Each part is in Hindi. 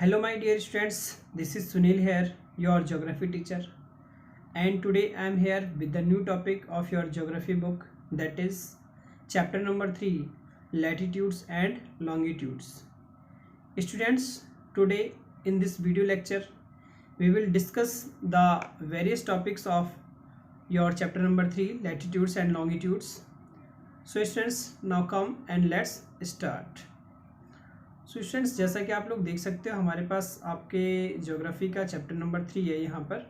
Hello my dear students, this is Sunil here, your geography teacher, and today I am here with the new topic of your geography book, that is chapter number 3, latitudes and longitudes. Students, today in this video lecture we will discuss the various topics of your chapter number 3, latitudes and longitudes. So students, now come and let's start. Students, जैसा कि आप लोग देख सकते हो हमारे पास आपके ज्योग्राफी का चैप्टर नंबर 3 है यहाँ पर,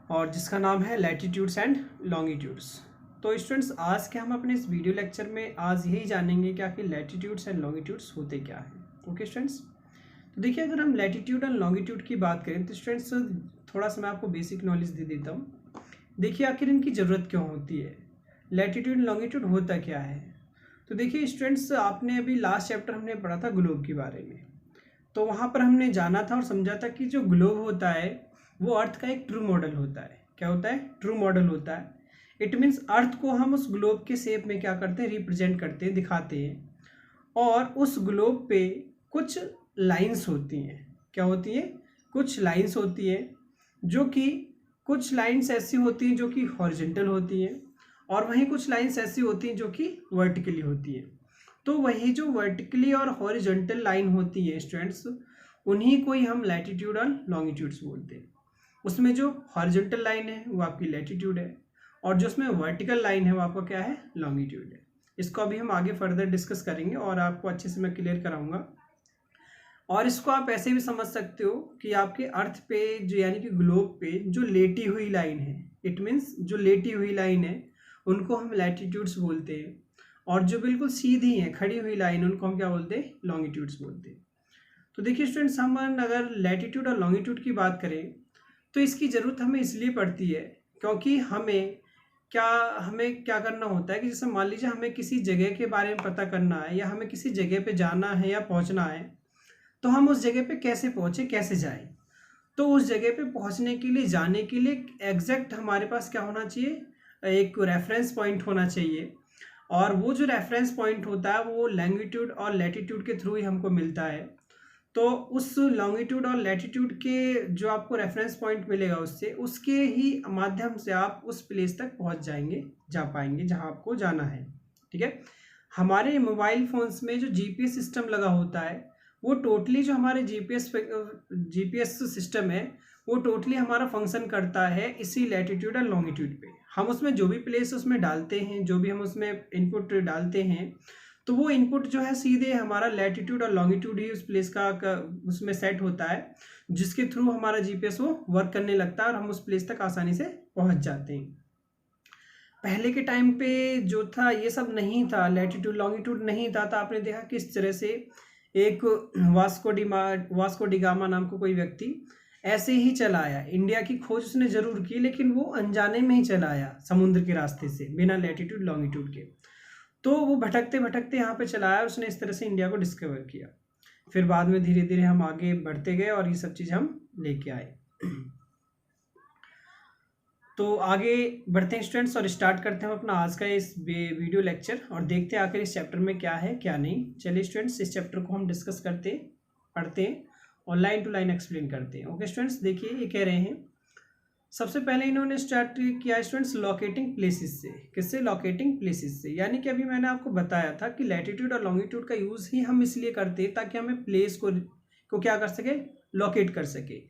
और जिसका नाम है लैटिट्यूड्स एंड लॉन्गिट्यूड्स। तो स्टूडेंट्स, आज के हम अपने इस वीडियो लेक्चर में आज यही जानेंगे कि आखिर लैटिट्यूड्स एंड लॉन्गिट्यूड्स होते क्या हैं। ओके स्टूडेंट्स, तो देखिए, अगर हम लैटिट्यूड एंड लॉन्गिट्यूड की बात करें तो स्टूडेंट्स थोड़ा सा मैं आपको बेसिक नॉलेज दे देता हूँ। देखिए, आखिर इनकी ज़रूरत क्यों होती है, लैटिट्यूड एंड लॉन्गिट्यूड होता क्या है। तो देखिए स्टूडेंट्स, आपने अभी लास्ट चैप्टर हमने पढ़ा था ग्लोब के बारे में, तो वहाँ पर हमने जाना था और समझा था कि जो ग्लोब होता है वो अर्थ का एक ट्रू मॉडल होता है। क्या होता है? ट्रू मॉडल होता है। इट मीन्स अर्थ को हम उस ग्लोब के शेप में क्या करते हैं, रिप्रेजेंट करते हैं, दिखाते हैं, और उस ग्लोब पे कुछ लाइंस होती हैं। क्या होती हैं? कुछ लाइंस होती हैं, जो कि कुछ लाइंस ऐसी होती हैं जो कि हॉरिजॉन्टल होती हैं, और वहीं कुछ लाइंस ऐसी होती हैं जो कि वर्टिकली होती है। तो वही जो वर्टिकली और हॉरिजॉन्टल लाइन होती है स्टूडेंट्स, उन्हीं को ही हम लैटिट्यूड और लॉन्गिट्यूड्स बोलते हैं। उसमें जो हॉरिजॉन्टल लाइन है वो आपकी लैटिट्यूड है, और जो उसमें वर्टिकल लाइन है वो आपका क्या है, लॉन्गिट्यूड है। इसको अभी हम आगे फर्दर डिस्कस करेंगे और आपको अच्छे से मैं क्लियर कराऊंगा। और इसको आप ऐसे भी समझ सकते हो कि आपके अर्थ पे जो यानी कि ग्लोब पे जो लेटी हुई लाइन है, इट मीन्स जो लेटी हुई लाइन है उनको हम लैटिट्यूड्स बोलते हैं, और जो बिल्कुल सीधी हैं, खड़ी हुई लाइन, उनको हम क्या बोलते हैं, लॉन्गिट्यूड्स बोलते हैं। तो देखिए स्टूडेंट्स, हम अगर लैटिट्यूड और लॉन्गिट्यूड की बात करें तो इसकी ज़रूरत हमें इसलिए पड़ती है क्योंकि हमें क्या करना होता है कि जैसे मान लीजिए हमें किसी जगह के बारे में पता करना है, या हमें किसी जगह पे जाना है या पहुंचना है, तो हम उस जगह पे कैसे पहुँचे, कैसे जाएँ। तो उस जगह पे पहुँचने के लिए, जाने के लिए एग्जैक्ट हमारे पास क्या होना चाहिए, एक रेफरेंस पॉइंट होना चाहिए, और वो जो रेफरेंस पॉइंट होता है वो लॉन्गिट्यूड और लैटिट्यूड के थ्रू ही हमको मिलता है। तो उस लॉन्गिट्यूड और लैटिट्यूड के जो आपको रेफरेंस पॉइंट मिलेगा उसके ही माध्यम से आप उस प्लेस तक पहुंच जा पाएंगे जहां आपको जाना है। ठीक है। हमारे मोबाइल फोन्स में जो जीपीएस सिस्टम लगा होता है वो टोटली, जो हमारे जीपीएस सिस्टम है वो टोटली हमारा फंक्शन करता है इसी लैटिट्यूड और लॉन्गिट्यूड पे। हम उसमें जो भी प्लेस उसमें डालते हैं, जो भी हम उसमें इनपुट डालते हैं, तो वो इनपुट जो है सीधे हमारा लैटिट्यूड और लॉन्गिट्यूड ही उस प्लेस का उसमें सेट होता है, जिसके थ्रू हमारा जीपीएस वो वर्क करने लगता है और हम उस प्लेस तक आसानी से पहुंच जाते हैं। पहले के टाइम पे जो था ये सब नहीं था, लैटिट्यूड लॉन्गिट्यूड नहीं था, तो आपने देखा किस तरह से एक वास्को डिगामा नाम का कोई व्यक्ति ऐसे ही चला आया। इंडिया की खोज उसने जरूर की, लेकिन वो अनजाने में ही चला आया समुद्र के रास्ते से, बिना लैटिट्यूड लॉन्गिट्यूड के। तो वो भटकते भटकते यहाँ पे चला आया, उसने इस तरह से इंडिया को डिस्कवर किया। फिर बाद में धीरे धीरे हम आगे बढ़ते गए और ये सब चीज़ हम लेके आए। तो आगे बढ़ते हैं स्टूडेंट्स और स्टार्ट करते हैं अपना आज का इस वीडियो लेक्चर, और देखते हैं आखिर इस चैप्टर में क्या है क्या नहीं। चलिए स्टूडेंट्स, इस चैप्टर को हम डिस्कस करते हैं, पढ़ते हैं और लाइन टू लाइन एक्सप्लेन करते हैं। ओके स्टूडेंट्स, देखिए ये कह रहे हैं, सबसे पहले इन्होंने स्टार्ट किया स्टूडेंट्स लॉकेटिंग प्लेसेस से। किससे? लॉकेटिंग प्लेसेस से। यानी कि अभी मैंने आपको बताया था कि लैटिट्यूड और लॉन्गिट्यूड का यूज़ ही हम इसलिए करते हैं ताकि हमें प्लेस को क्या कर सके, लोकेट कर सके।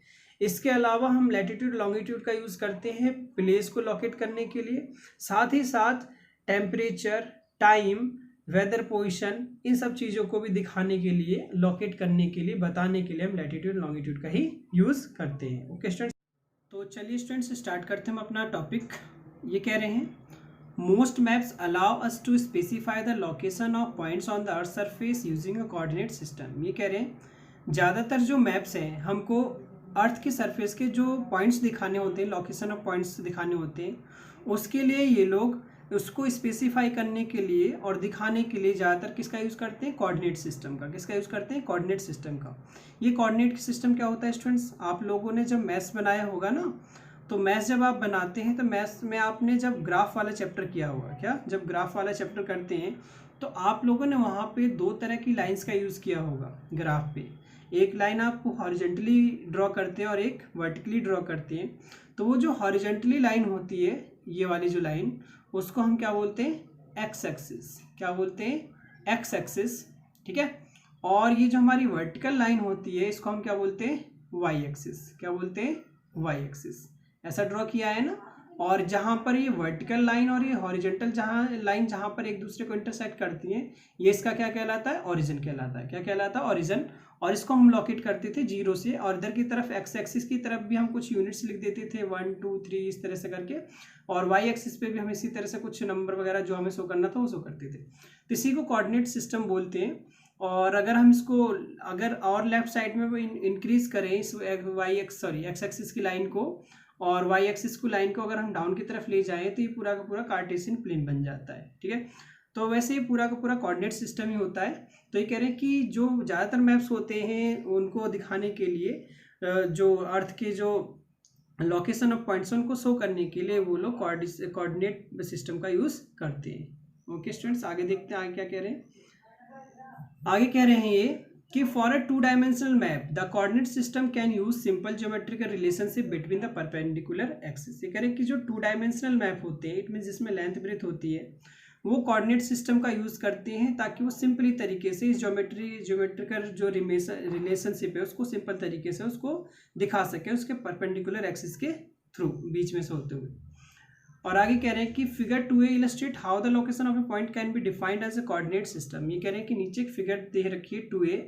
इसके अलावा हम लैटिट्यूड लॉन्गिट्यूड का यूज़ करते हैं प्लेस को लोकेट करने के लिए, साथ ही साथ टेम्परेचर, टाइम, वेदर पोजीशन, इन सब चीज़ों को भी दिखाने के लिए, लोकेट करने के लिए, बताने के लिए हम लैटिट्यूड लॉन्गिट्यूड का ही यूज़ करते हैं। ओके स्टूडेंट्स, तो चलिए स्टूडेंट्स स्टार्ट करते हैं हम अपना टॉपिक। ये कह रहे हैं, most maps allow us to specify the location of points on the earth surface using a coordinate system. ये कह रहे हैं ज़्यादातर जो मैप्स हैं हमको अर्थ के सरफेस के जो पॉइंट्स दिखाने होते हैं, लोकेशन ऑफ पॉइंट्स दिखाने होते हैं, उसके लिए ये लोग उसको स्पेसिफाई करने के लिए और दिखाने के लिए ज़्यादातर किसका यूज़ करते हैं, कोऑर्डिनेट सिस्टम का। किसका यूज़ करते हैं? कोऑर्डिनेट सिस्टम का। ये कोऑर्डिनेट सिस्टम क्या होता है स्टूडेंट्स, आप लोगों ने जब मैथ्स बनाया होगा ना, तो मैथ्स जब आप बनाते हैं तो मैथ्स में आपने जब ग्राफ वाला चैप्टर किया होगा, क्या जब ग्राफ वाला चैप्टर करते हैं तो आप लोगों ने वहाँ पे दो तरह की लाइंस का यूज़ किया होगा ग्राफ पे। एक लाइन आप हॉरिजेंटली ड्रॉ करते हैं और एक वर्टिकली ड्रॉ करते हैं, तो वो जो हॉरिजेंटली लाइन होती है, ये वाली जो लाइन, उसको हम क्या बोलते हैं, एक्स एक्सिस। क्या बोलते हैं, एक्स एक्सिस, ठीक है। और ये जो हमारी वर्टिकल लाइन होती है, इसको हम क्या बोलते हैं, वाई एक्सिस। क्या बोलते हैं, वाई एक्सिस। ऐसा ड्रॉ किया है ना। और जहाँ पर ये वर्टिकल लाइन और ये हॉरिजेंटल लाइन जहाँ पर एक दूसरे को इंटरसेक्ट करती हैं, ये इसका क्या कहलाता है, ओरिजिन कहलाता है। क्या कहलाता है, ओरिजिन। और इसको हम लोकेट करते थे 0 से, और इधर की तरफ एक्स एक्सिस की तरफ भी हम कुछ यूनिट्स लिख देते थे, 1 2 3 इस तरह से करके, और वाई एक्सिस पे भी हम इसी तरह से कुछ नंबर वगैरह जो हमें शो करना था वो शो करते थे। तो इसी को कोऑर्डिनेट सिस्टम बोलते हैं। और अगर हम इसको अगर और लेफ्ट साइड में वो इंक्रीज करें इस एक्स एक्सिस की लाइन को, और वाई एक्सिस की लाइन को अगर हम डाउन की तरफ ले जाएं, तो ये पूरा का पूरा कार्टेशियन प्लेन बन जाता है, ठीक है। तो वैसे ये पूरा का पूरा कोऑर्डिनेट सिस्टम ही होता है। तो ये कह रहे हैं कि जो ज़्यादातर मैप्स होते हैं उनको दिखाने के लिए जो अर्थ के जो लोकेशन ऑफ पॉइंट्स उनको शो करने के लिए वो लोग कोऑर्डिनेट सिस्टम का यूज़ करते हैं। ओके स्टूडेंट्स, आगे देखते हैं आगे क्या कह रहे हैं। आगे कह रहे हैं ये कि for a 2 dimensional map the coordinate system can use simple geometrical relationship between the perpendicular axis. ये कह रहे हैं कि जो 2 डायमेंशनल मैप होते हैं, इट मीन जिसमें लेंथ ब्रेथ होती है, वो कोऑर्डिनेट सिस्टम का यूज करते हैं ताकि वो सिंपली तरीके से इस ज्योमेट्रिकल जो रिलेशनशिप है उसको सिंपल तरीके से उसको दिखा सके उसके परपेंडिकुलर एक्सिस के थ्रू, बीच में से होते हुए। और आगे कह रहे हैं कि figure 2a illustrate how the location of a point can be defined as a coordinate system. ये कह रहे हैं कि नीचे एक फिगर दे रखी है 2a,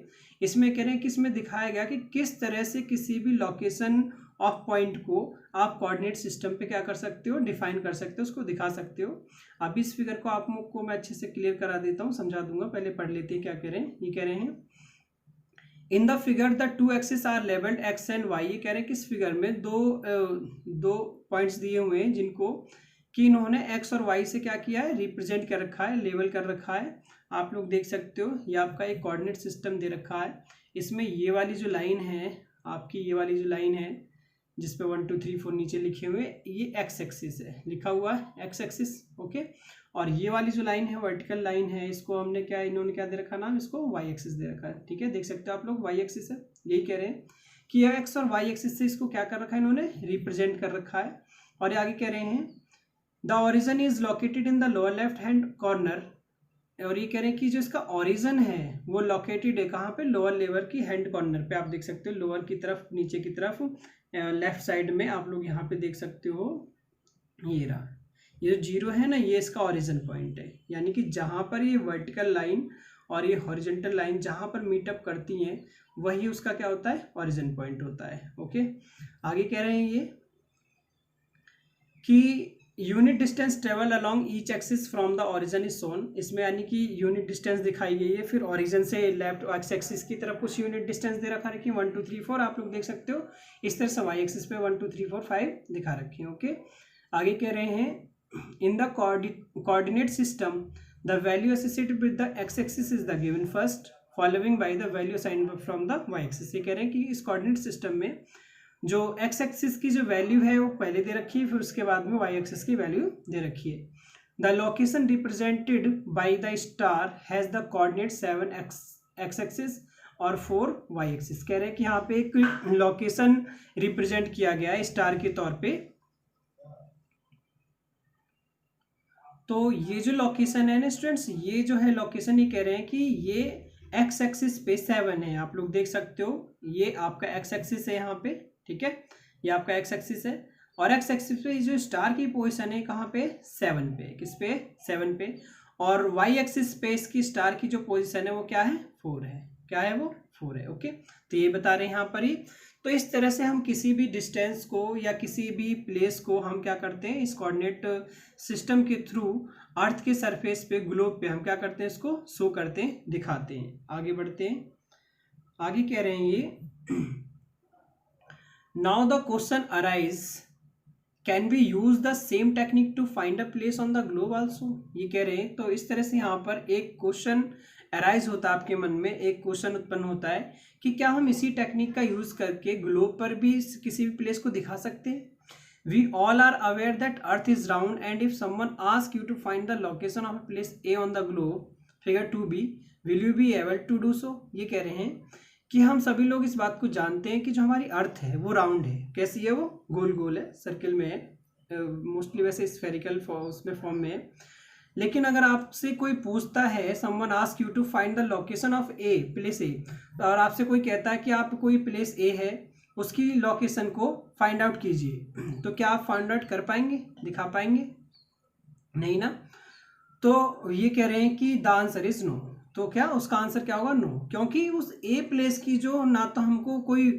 इसमें कह रहे हैं कि इसमें दिखाया गया कि किस तरह से किसी भी लोकेशन ऑफ पॉइंट को आप कोऑर्डिनेट सिस्टम पे क्या कर सकते हो, डिफाइन कर सकते हो, उसको दिखा सकते हो। अब इस फिगर को आपको मैं अच्छे से क्लियर करा देता हूँ, समझा दूंगा, पहले पढ़ लेते हैं क्या कह रहे हैं। ये कह रहे हैं in the figure the 2 axis are labelled X and Y. ये कह रहे हैं कि इस फिगर में दो पॉइंट्स दिए हुए हैं जिनको कि इन्होंने एक्स और वाई से क्या किया है, रिप्रेजेंट कर रखा है, लेबल कर रखा है। आप लोग देख सकते हो ये आपका एक कोऑर्डिनेट सिस्टम दे रखा है। इसमें ये वाली जो लाइन है आपकी, ये वाली जो लाइन है जिसपे 1 2 3 4 नीचे लिखे हुए, ये एक्स एक्सिस है, लिखा हुआ है एक्स एक्सिस, ओके। और ये वाली जो लाइन है वर्टिकल लाइन है, इसको हमने क्या, इन्होंने क्या दे रखा नाम, इसको वाई एक्सिस दे रखा है, ठीक है। देख सकते हो आप लोग वाई एक्सिस है। यही कह रहे हैं कि ये एक्स और वाई एक्सिस से इसको क्या कर रखा है, इन्होंने रिप्रेजेंट कर रखा है। और ये आगे कह रहे हैं the origin is located in the lower left hand corner. और ये कह रहे हैं कि जो इसका ओरिजिन है वो लोकेटेड है कहाँ पे, लोअर लेवर की हैंड कॉर्नर पे। आप देख सकते हो लोअर की तरफ, नीचे की तरफ लेफ्ट साइड में आप लोग यहाँ पे देख सकते हो, ये रहा, ये जो 0 है ना, ये इसका ओरिजिन पॉइंट है। यानी कि जहाँ पर ये वर्टिकल लाइन और ये हॉरिजॉन्टल लाइन जहाँ पर मीटअप करती हैं, वही उसका क्या होता है, ओरिजिन पॉइंट होता है, ओके। आगे कह रहे हैं ये कि unit distance travel along each axis from the origin is shown. इसमें यानी कि यूनिट डिस्टेंस दिखाई गई है, फिर ओरिजिन से लेफ्ट एक्स एक्सिस की तरफ कुछ यूनिट डिस्टेंस दे रखा है कि 1 2 3 4 आप लोग देख सकते हो। इस तरह से वाई एक्सिस पे 1 2 3 4 5 दिखा रखे हैं, ओके। आगे कह रहे हैं in the coordinate system the value associated with the X axis is the given first following by the value assigned from the Y axis. ये कह रहे हैं कि इस कोऑर्डिनेट सिस्टम में जो एक्स एक्सिस की जो वैल्यू है वो पहले दे रखी है, फिर उसके बाद में वाई एक्सिस की वैल्यू दे रखी है। The location represented by the star has the coordinate 7 x axis और 4 वाई एक्सिस। कह रहे हैं कि यहाँ पे एक लोकेशन रिप्रेजेंट किया गया है स्टार के तौर पे। तो ये जो लोकेशन है ना स्टूडेंट्स, ये जो है लोकेशन, ये कह रहे हैं कि ये एक्स एक्सिस पे 7 है। आप लोग देख सकते हो ये आपका एक्स एक्सिस है यहाँ पे, ठीक है, ये आपका एक्स एक्सिस है। और एक्स एक्सिस पे जो स्टार की पोजीशन है कहाँ पे, 7 पे, किस पे, 7 पे। और वाई एक्सिस पे इसकी स्टार की जो पोजीशन है वो क्या है, 4 है। क्या है वो, 4 है, ओके। तो ये बता रहे हैं यहाँ पर ही। तो इस तरह से हम किसी भी डिस्टेंस को या किसी भी प्लेस को हम क्या करते हैं, इस कोऑर्डिनेट सिस्टम के थ्रू अर्थ के सरफेस पे, ग्लोब पे हम क्या करते हैं, इसको शो करते हैं, दिखाते हैं। आगे बढ़ते हैं। आगे कह रहे हैं ये now the question arise can be use the same technique to find a place on the globe also. ये कह रहे हैं तो इस तरह से यहाँ पर एक क्वेश्चन अराइज होता है आपके मन में, एक क्वेश्चन उत्पन्न होता है कि क्या हम इसी टेक्निक का यूज करके ग्लोब पर भी किसी भी प्लेस को दिखा सकते हैं। We all are aware that Earth is round, and if someone asks you to find the location of a place A on the globe, figure 2b, will you be able to do so? ये कह रहे हैं कि हम सभी लोग इस बात को जानते हैं कि जो हमारी अर्थ है वो राउंड है। कैसी है वो? गोल गोल है, सर्किल में है, मोस्टली वैसे स्फेरिकल उसमें फॉर्म में है। लेकिन अगर आपसे कोई पूछता है, someone ask you to find the location of A, place A, और आपसे कोई कहता है कि आप कोई प्लेस ए है उसकी लोकेशन को फाइंड आउट कीजिए, तो क्या आप फाइंड आउट कर पाएंगे, दिखा पाएंगे? नहीं ना। तो ये कह रहे हैं कि द आंसर इज नो। तो क्या उसका आंसर क्या होगा? नो, क्योंकि उस ए प्लेस की जो ना तो हमको कोई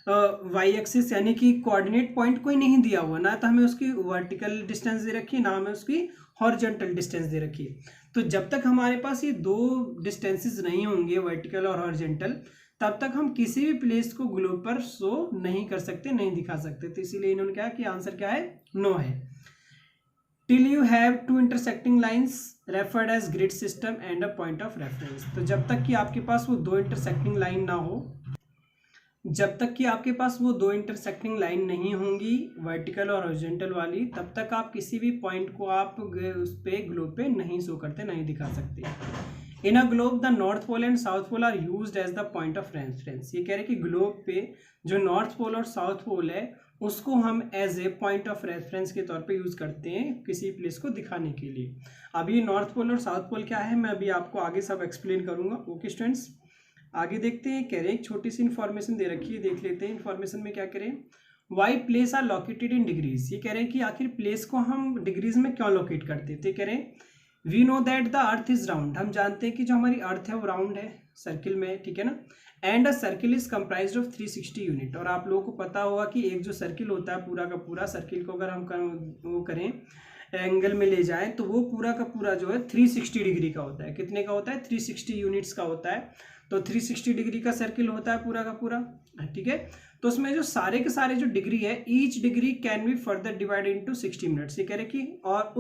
वाई एक्सिस यानी कि कोऑर्डिनेट पॉइंट कोई नहीं दिया हुआ, ना तो हमें उसकी वर्टिकल डिस्टेंस दे रखी है, ना हमें उसकी हॉरिजॉन्टल डिस्टेंस दे रखी है। तो जब तक हमारे पास ये दो डिस्टेंसेस नहीं होंगे, वर्टिकल और हॉरिजॉन्टल, तब तक हम किसी भी प्लेस को ग्लोब पर शो नहीं कर सकते, नहीं दिखा सकते। तो इसीलिए इन्होंने कहा कि आंसर क्या है? नो है। Till you have two intersecting lines referred as grid system and a point of reference. तो जब तक कि आपके पास वो दो इंटरसेक्टिंग लाइन ना हो, जब तक कि आपके पास वो दो इंटरसेक्टिंग लाइन नहीं होंगी, वर्टिकल और हॉरिजॉन्टल वाली, तब तक आप किसी भी पॉइंट को आप उस पे ग्लोब पे नहीं शो करते, नहीं दिखा सकते। In a globe the north pole and south pole are used as the point of reference. ये कह रहे हैं कि ग्लोब पे जो नॉर्थ पोल और साउथ पोल है उसको हम as a point of reference के तौर पे यूज करते हैं किसी प्लेस को दिखाने के लिए। अभी नॉर्थ पोल और साउथ पोल क्या है मैं अभी आपको आगे सब एक्सप्लेन करूंगा। ओके स्टूडेंट्स, आगे देखते हैं। कह रहे हैं एक छोटी सी इन्फॉर्मेशन दे रखी है, देख लेते हैं इन्फॉर्मेशन में क्या करें। Why places are located in degrees. ये कह रहे हैं कि आखिर प्लेस को हम डिग्रीज में क्यों लोकेट करते थे। कह रहे हैं we know that the earth is round. हम जानते हैं कि जो हमारी अर्थ है वो राउंड है, सर्किल में, ठीक है ना। And a circle is comprised of 360 unit. और आप लोगों को पता होगा कि एक जो सर्किल होता है पूरा का पूरा, सर्किल को अगर हम वो करें एंगल में ले जाएं तो वो पूरा का पूरा जो है 360 डिग्री का होता है। कितने का होता है? 360 यूनिट्स का होता है। तो 360 डिग्री का सर्किल होता है पूरा का पूरा, ठीक है। तो उसमें जो सारे के सारे जो डिग्री है, each degree can be further divided into 60 minutes. ये कह रहे कि और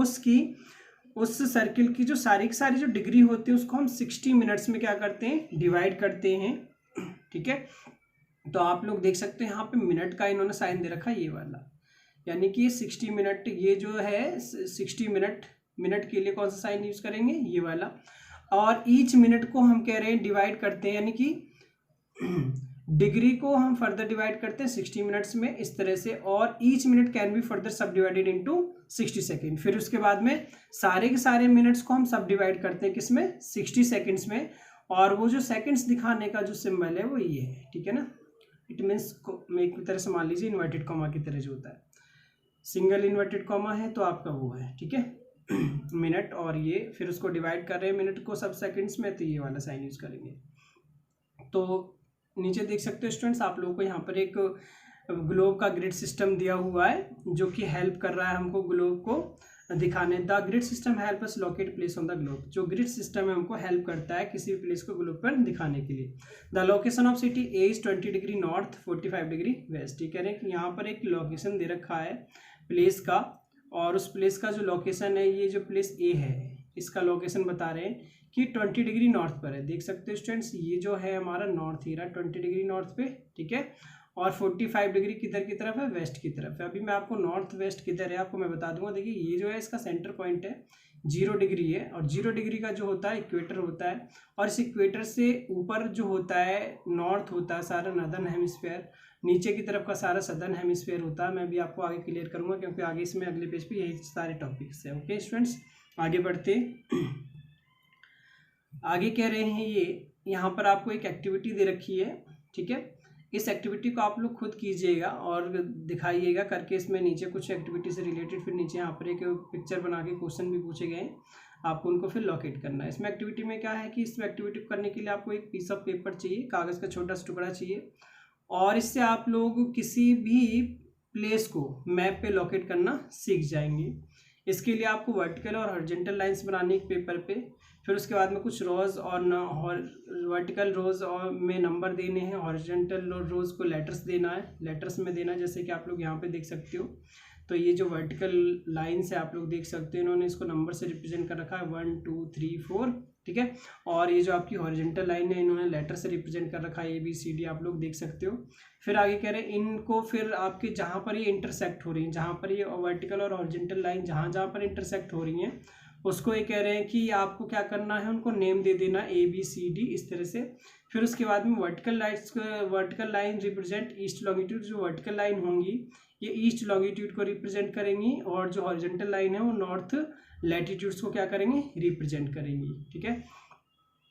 उस सर्किल की जो सारी की सारी जो डिग्री होती है उसको हम 60 मिनट्स में क्या करते हैं? डिवाइड करते हैं, ठीक है। तो आप लोग देख सकते हैं यहाँ पे मिनट का इन्होंने साइन दे रखा है, ये वाला, यानी कि 60 मिनट, ये जो है 60 मिनट के लिए कौन सा साइन यूज करेंगे? ये वाला। और ईच मिनट को हम कह रहे हैं डिवाइड करते हैं, यानी कि डिग्री को हम फर्दर डिवाइड करते हैं 60 मिनट्स में इस तरह से। और each minute can be further सब डिवाइडेड इनटू 60 सेकेंड। फिर उसके बाद में सारे के सारे मिनट्स को हम सब डिवाइड करते हैं किसमें? 60 सेकेंड्स में। और वो जो सेकेंड्स दिखाने का जो सिंबल है वो ये है, ठीक है ना। इट मीन्स एक तरह से मान लीजिए इन्वर्टेड कॉमा की तरह जो होता है, सिंगल इन्वर्टेड कॉमा है तो आपका वो है, ठीक है, मिनट। और ये फिर उसको डिवाइड कर रहे हैं मिनट को सब सेकंड्स में, तो ये वाला साइन यूज करेंगे। तो नीचे देख सकते हो स्टूडेंट्स, आप लोगों को यहाँ पर एक ग्लोब का ग्रिड सिस्टम दिया हुआ है जो कि हेल्प कर रहा है हमको ग्लोब को दिखाने। The grid system help us locate place on the globe. जो ग्रिड सिस्टम है हमको हेल्प करता है किसी भी प्लेस को ग्लोब पर दिखाने के लिए। The location of city A is 20 degree north 45 degree west. ये कह रहे हैं कि यहाँ पर एक लोकेशन दे रखा है प्लेस का, और उस प्लेस का जो लोकेशन है, ये जो प्लेस ए है इसका लोकेशन बता रहे हैं कि 20 डिग्री नॉर्थ पर है। देख सकते हो स्टूडेंट्स, ये जो है हमारा नॉर्थ ही रहा 20 डिग्री नॉर्थ पे, ठीक है। और 45 डिग्री किधर की तरफ है? वेस्ट की तरफ है। अभी मैं आपको नॉर्थ वेस्ट किधर है आपको मैं बता दूंगा। देखिए ये जो है इसका सेंटर पॉइंट है 0 डिग्री है, और 0 डिग्री का जो होता है इक्वेटर होता है, और इस इक्वेटर से ऊपर जो होता है नॉर्थ होता है सारा नॉर्दर्न हेमिस्फीयर, नीचे की तरफ का सारा सदर्न हेमिस्फीयर होता है। मैं भी आपको आगे क्लियर करूंगा क्योंकि आगे इसमें अगले पेज पे यही सारे टॉपिक्स है। ओके स्टूडेंट्स, आगे बढ़ते आगे कह रहे हैं ये यहाँ पर आपको एक एक्टिविटी दे रखी है, ठीक है। इस एक्टिविटी को आप लोग खुद कीजिएगा और दिखाइएगा करके। इसमें नीचे कुछ एक्टिविटी से रिलेटेड फिर नीचे यहाँ पर एक पिक्चर बना के क्वेश्चन भी पूछे गए हैं, आपको उनको फिर लोकेट करना है। इसमें एक्टिविटी में क्या है कि इस एक्टिविटी को करने के लिए आपको एक पीस ऑफ पेपर चाहिए, कागज़ का छोटा सा टुकड़ा चाहिए, और इससे आप लोग किसी भी प्लेस को मैप पे लोकेट करना सीख जाएंगे। इसके लिए आपको वर्टिकल और हॉरिजॉन्टल लाइंस बनानी एक पेपर पे, फिर उसके बाद में कुछ रोज और वर्टिकल रोज और में नंबर देने हैं, हॉरिजॉन्टल रोज को लेटर्स देना है, लेटर्स में देना है, जैसे कि आप लोग यहाँ पे देख सकते हो। तो ये जो वर्टिकल लाइन्स है आप लोग देख सकते हो, इन्होंने इसको नंबर से रिप्रेजेंट कर रखा है 1 2 3 4, ठीक है। और ये जो आपकी हॉरिजॉन्टल लाइन है इन्होंने लेटर से रिप्रेजेंट कर रखा है ABCD, आप लोग देख सकते हो। फिर आगे कह रहे हैं इनको फिर आपके जहाँ पर ये इंटरसेक्ट हो रही हैं, जहाँ पर ये वर्टिकल और हॉरिजॉन्टल लाइन जहाँ जहाँ पर इंटरसेक्ट हो रही हैं उसको ये कह रहे हैं कि आपको क्या करना है, उनको नेम दे देना ABCD इस तरह से। फिर उसके बाद में vertical line represent east longitude, जो वर्टिकल लाइन होंगी ये ईस्ट लॉन्गिट्यूड को रिप्रेजेंट करेंगी, और जो हॉरिजॉन्टल लाइन है वो नॉर्थ लैटिट्यूड्स को क्या करेंगे, रिप्रेजेंट करेंगी। ठीक है,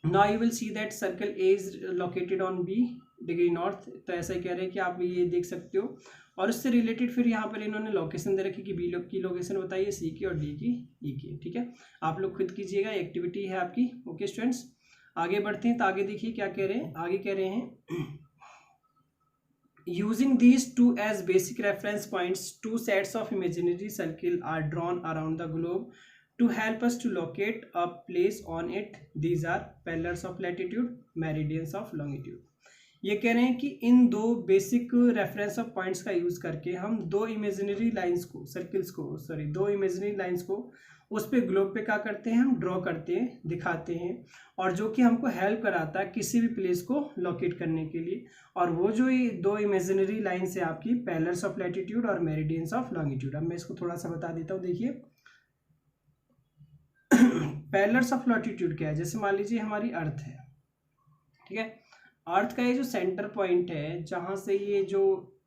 now you will see that circle A is located on B degree north. तो ऐसा ही कह रहे हैं कि आप ये देख सकते हो। और उससे रिलेटेड फिर यहाँ पर इन्होंने लोकेशन दे रखी कि B की लोकेशन बताइए, C की, और D की, E की। ठीक है, आप लोग खुद कीजिएगा, एक्टिविटी है आपकी। ओके स्टूडेंट्स, आगे बढ़ते हैं। तो आगे देखिए क्या कह रहे हैं, आगे कह रहे हैं using these two as basic reference points, two sets of imaginary circle are drawn around the globe to help us to locate a place on it. These are pillars of latitude, meridians of longitude. ये कह रहे हैं कि इन दो बेसिक रेफरेंस ऑफ पॉइंट्स का यूज करके हम दो इमेजिनरी लाइंस को, दो इमेजिनरी लाइंस को उस पे ग्लोब पे क्या करते हैं, हम ड्रॉ करते हैं, दिखाते हैं, और जो कि हमको हेल्प कराता है किसी भी प्लेस को लोकेट करने के लिए। और वो जो ये दो इमेजिनरी लाइंस है आपकी, पैरेलल्स ऑफ लैटिट्यूड और मेरिडियंस ऑफ लॉन्गिट्यूड। अब मैं इसको थोड़ा सा बता देता हूँ। देखिए पैरेलल्स ऑफ लैटिट्यूड क्या है, जैसे मान लीजिए हमारी अर्थ है, ठीक है, अर्थ का ये जो सेंटर पॉइंट है जहाँ से ये जो,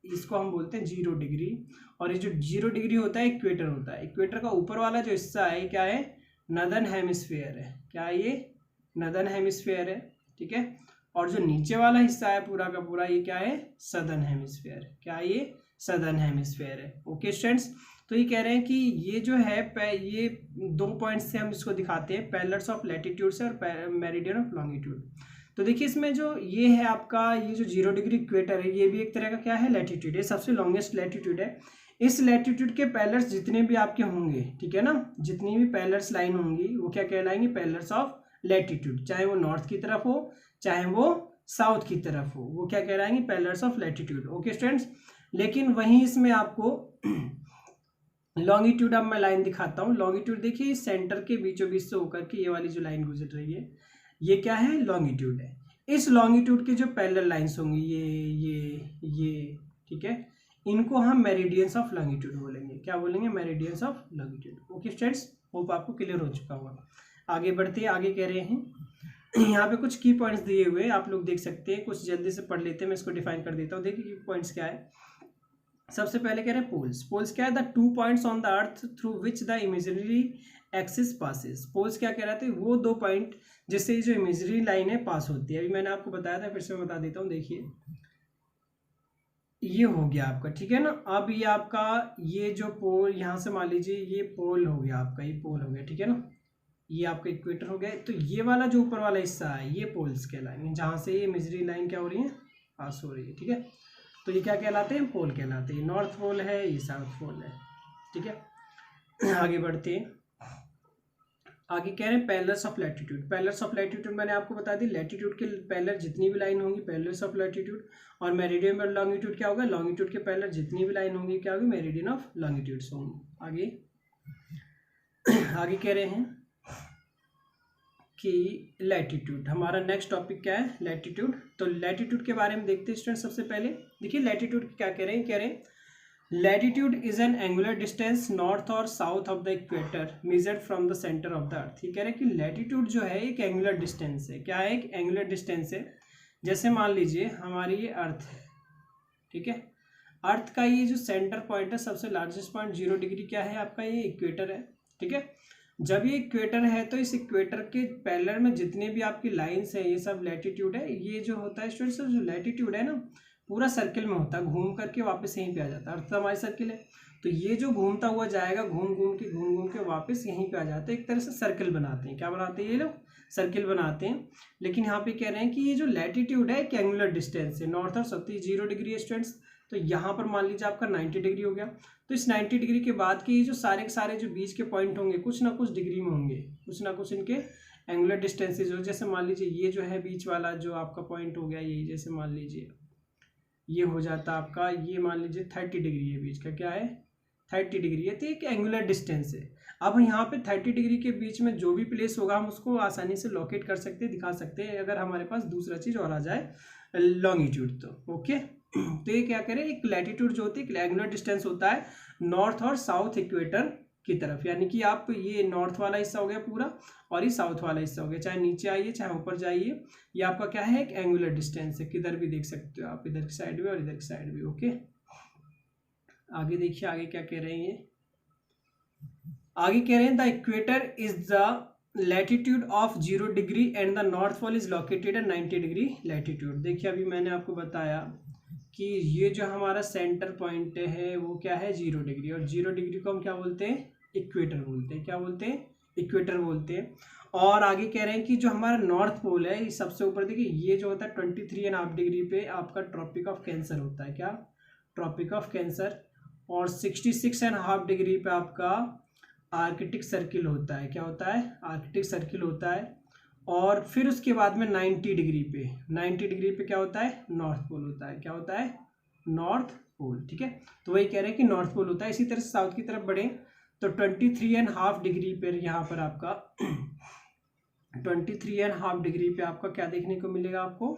इसको हम बोलते हैं 0 डिग्री, और ये जो 0 डिग्री होता है इक्वेटर होता है। इक्वेटर का ऊपर वाला जो हिस्सा है क्या है, नदर्न हेमिस्फीयर है। क्या है ये, नदर्न हेमिस्फीयर है। ठीक है, और जो नीचे वाला हिस्सा है पूरा का पूरा, ये क्या है, सदर्न हेमिस्फीयर। क्या है ये, सदर्न हेमिस्फीयर है। ओके स्टूडेंट्स, तो ये कह रहे हैं कि ये जो है ये दो पॉइंट से हम इसको दिखाते हैं, पैरेलल्स ऑफ लैटिट्यूड से और मेरिडियन ऑफ लॉन्गिट्यूड। तो देखिए इसमें जो ये है आपका, ये जो 0 डिग्री इक्वेटर है, ये भी एक तरह का क्या है, लैटिट्यूड। ये सबसे लॉन्गेस्ट लैटिट्यूड है। इस लैटिट्यूड के पैरेलल्स जितने भी आपके होंगे, ठीक है ना, जितनी भी पैरेलल्स लाइन होंगी वो क्या कहलाएंगी, पैरेलल्स ऑफ लैटिट्यूड। चाहे वो नॉर्थ की तरफ हो चाहे वो साउथ की तरफ हो, वो क्या कहलाएंगी, parallels of latitude. Okay students, लेकिन वहीं इसमें आपको लॉन्गिट्यूड, अब मैं लाइन दिखाता हूँ। लॉन्गिट्यूड देखिए सेंटर के बीचों बीच से होकर के ये वाली जो लाइन गुजर रही है, ये क्या है, लॉन्गिट्यूड है। इस लॉन्गिट्यूड के जो पैरेलल लाइंस होंगी, ये ठीक है, इनको हम मेरिडियंस ऑफ लॉन्गिट्यूड बोलेंगे। क्या बोलेंगे, meridians of longitude. Okay students, hope आपको क्लियर हो चुका होगा। आगे बढ़ते हैं, आगे कह रहे हैं यहाँ पे कुछ की पॉइंट्स दिए हुए आप लोग देख सकते हैं, कुछ जल्दी से पढ़ लेते हैं, मैं इसको डिफाइन कर देता हूँ। देखिए की पॉइंट्स क्या है। सबसे पहले कह रहे हैं पोल्स। पोल्स क्या है, the 2 points on the earth through which the imaginary axis passes. Poles क्या कह रहे थे, वो दो पॉइंट जिससे जो इमेजिनरी लाइन है पास होती है। अभी मैंने आपको बताया था, फिर से मैं बता देता हूँ। देखिए ये हो गया आपका, ठीक है ना। अब ये आपका ये जो पोल, यहाँ से मान लीजिए ये पोल हो गया आपका, ये पोल हो गया, ठीक है ना, ये आपका इक्वेटर हो गया। तो ये वाला जो ऊपर वाला हिस्सा है ये पोल्स कहलाएंगे, जहाँ से ये इमेजिनरी लाइन क्या हो रही है, पास हो रही है। ठीक है, तो ये क्या कहलाते हैं, पोल कहलाते हैं। नॉर्थ पोल है, ये साउथ पोल है। ठीक है, आगे बढ़ते हैं। आगे कह रहे हैं parallels of latitude. Parallels of latitude मैंने आपको बता दी, लैटिट्यूड के पैरेलल जितनी भी लाइन होंगी पैरेलल्स ऑफ लैटिट्यूड, और मेरिडियन और लॉन्गिट्यूड क्या होगा, लॉन्गिट्यूड के पैरेलल जितनी भी लाइन होंगी क्या होगी, मेरिडियन ऑफ लॉन्गिट्यूड्स होंगी। आगे कह रहे हैं कि लैटिट्यूड, हमारा नेक्स्ट टॉपिक क्या है, लैटिट्यूड। तो लैटिट्यूड के बारे में देखते हैं स्टूडेंट। सबसे पहले देखिए लैटिट्यूड क्या कह रहे हैं, कह रहे हैं latitude is an angular distance north और south of the equator measured from the centre of the earth. ये कह रहे हैं कि लैटिट्यूड जो है एक एंगुलर डिस्टेंस है। क्या है, एक एंगुलर डिस्टेंस है। जैसे मान लीजिए हमारी ये अर्थ है, ठीक है, अर्थ का ये जो सेंटर पॉइंट है, सबसे लार्जेस्ट पॉइंट 0 डिग्री क्या है आपका, ये इक्वेटर है। ठीक है, जब ये इक्वेटर है तो इस इक्वेटर के पैरेलल में जितने भी आपकी लाइंस है ये सब लैटिट्यूड है। ये जो होता है स्टूडेंट्स, जो लैटिट्यूड है ना, पूरा सर्किल में होता है, घूम करके वापस यहीं पे आ जाता है। अर्थ हमारी सर्किल है, तो ये जो घूमता हुआ जाएगा, घूम घूम के वापस यहीं पे आ जाता है। एक तरह से सर्किल बनाते हैं। क्या बनाते हैं ये लोग, सर्किल बनाते हैं। लेकिन यहाँ पे कह रहे हैं कि ये जो लैटिट्यूड है एक एंगुलर डिस्टेंस है, नॉर्थ और साउथ 0 डिग्री है स्टूडेंट्स। तो यहाँ पर मान लीजिए आपका 90 डिग्री हो गया। तो इस 90 डिग्री के बाद के ये जो सारे के सारे जो बीच के पॉइंट होंगे कुछ ना कुछ डिग्री में होंगे, कुछ ना कुछ इनके एंगुलर डिस्टेंसेज हो। जैसे मान लीजिए ये जो है बीच वाला जो आपका पॉइंट हो गया, ये जैसे मान लीजिए ये हो जाता आपका, ये मान लीजिए 30 डिग्री है, बीच का क्या है 30 डिग्री है। तो एक एंगुलर डिस्टेंस है। अब यहाँ पे 30 डिग्री के बीच में जो भी प्लेस होगा हम उसको आसानी से लोकेट कर सकते हैं, दिखा सकते हैं, अगर हमारे पास दूसरा चीज़ और आ जाए लॉन्गिट्यूड तो। ओके, तो ये क्या करें, एक लैटिट्यूड जो होती है एक एंगुलर डिस्टेंस होता है नॉर्थ और साउथ इक्वेटर की तरफ, यानी कि आप ये नॉर्थ वाला हिस्सा हो गया पूरा और ये साउथ वाला हिस्सा हो गया, चाहे नीचे आइए चाहे ऊपर जाइए, ये आपका क्या है, एक एंगुलर डिस्टेंस है, किधर भी देख सकते हो आप, इधर की साइड भी और इधर की साइड भी। ओके, आगे देखिए आगे क्या कह रहे हैं ये, आगे कह रहे हैं the equator is the latitude of 0 degree and the north pole is located at 90 degree latitude. देखिए अभी मैंने आपको बताया कि ये जो हमारा सेंटर पॉइंट है वो क्या है 0 डिग्री, और 0 डिग्री को हम क्या बोलते हैं, इक्वेटर बोलते हैं। क्या बोलते हैं, इक्वेटर बोलते हैं। और आगे कह रहे हैं कि जो हमारा नॉर्थ पोल है, ये सबसे ऊपर देखिए, ये जो होता है 23.5 डिग्री पे आपका ट्रॉपिक ऑफ कैंसर होता है। क्या, ट्रॉपिक ऑफ कैंसर। और 66.5 डिग्री पे आपका आर्कटिक सर्किल होता है। क्या होता है, आर्कटिक सर्किल होता है। और फिर उसके बाद में 90 डिग्री पे, 90 डिग्री पे क्या होता है, नॉर्थ पोल होता है। क्या होता है, नॉर्थ पोल। ठीक है, तो वही कह रहे हैं कि नॉर्थ पोल होता है। इसी तरह से साउथ की तरफ बढ़े तो 23.5 डिग्री पर यहाँ पर आपका 23.5 डिग्री पे आपका क्या देखने को मिलेगा आपको।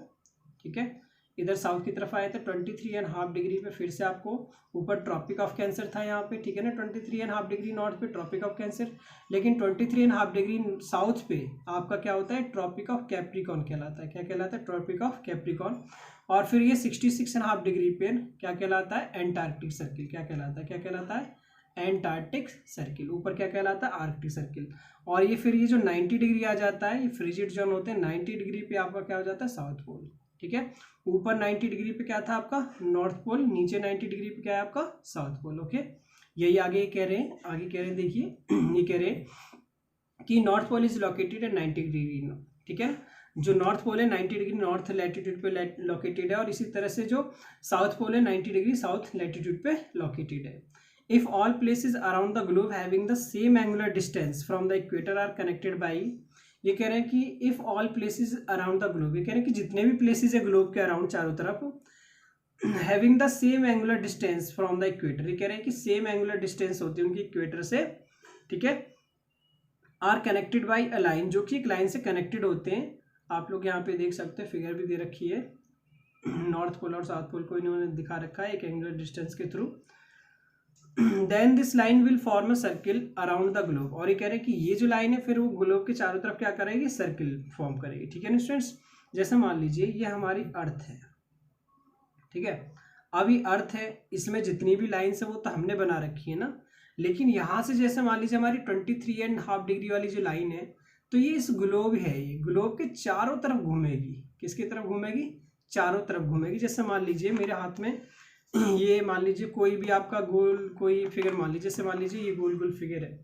ठीक है, इधर साउथ की तरफ आए थे 23.5 डिग्री पे, फिर से आपको ऊपर ट्रॉपिक ऑफ कैंसर था यहाँ पे। ठीक है ना, 23.5 डिग्री नॉर्थ पे ट्रॉपिक ऑफ कैंसर, लेकिन 23.5 डिग्री साउथ पे आपका क्या होता है, ट्रॉपिक ऑफ कैप्रिकॉन कहलाता है। क्या कहलाता है, ट्रॉपिक ऑफ कैप्रिकॉन। और फिर ये 66.5 डिग्री पे क्या कहलाता है, एंटार्क्टिक सर्किल। क्या कहलाता है, क्या कहलाता है, एंटार्क्टिक सर्किल। ऊपर क्या कहलाता है, आर्कटिक सर्किल। और ये फिर ये जो 90 डिग्री आ जाता है, ये फ्रिजिड जोन होते हैं, 90 डिग्री पे आपका क्या हो जाता है, साउथ पोल। ठीक है, ऊपर 90 डिग्री पे क्या था आपका, नॉर्थ पोल, नीचे 90 डिग्री पे क्या है आपका, साउथ पोल। ओके, यही आगे कह रहे हैं, आगे कह रहे हैं देखिए, ये कह रहे हैं कि north pole is located at 90 degree. ठीक है, जो नॉर्थ पोल है 90 डिग्री नॉर्थ लैटिट्यूड पे लोकेटेड है, और इसी तरह से जो साउथ पोल है 90 डिग्री साउथ लैटिट्यूड पे लोकेटेड है। If all places around the globe having the same angular distance from the equator are connected by, ये कह रहे हैं कि if all places around the globe, ये कह रहे हैं कि जितने भी places है globe के अराउंड चारों तरफ having the same angular distance from the equator, ये कह रहे हैं कि same angular distance होती है उनकी equator से। ठीक है, are connected by a line, जो कि एक लाइन से कनेक्टेड होते हैं। आप लोग यहाँ पे देख सकते हैं, फिगर भी दे रखी है, नॉर्थ पोल और साउथ पोल को इन्होंने दिखा रखा है एक एंगुलर डिस्टेंस के through. Then this line will form a circle around the globe, और ये कह रहे हैं कि ये जो लाइन है फिर वो ग्लोब के चारों तरफ क्या करेगी, सर्किल फॉर्म करेगी। ठीक है ना स्टूडेंट्स, जैसे मान लीजिए ये हमारी अर्थ है। ठीक है, अब ये अर्थ है, इसमें जितनी भी लाइन्स है वो तो हमने बना रखी है ना, लेकिन यहाँ से जैसे मान लीजिए हमारी 23.5 डिग्री वाली जो लाइन है, तो ये इस ग्लोब है, ये ग्लोब के चारों तरफ घूमेगी। किसकी तरफ घूमेगी, चारों तरफ घूमेगी। जैसे मान लीजिए मेरे हाथ में ये मान लीजिए कोई भी आपका गोल कोई फिगर मान लीजिए, जैसे मान लीजिए ये गोल गोल फिगर है,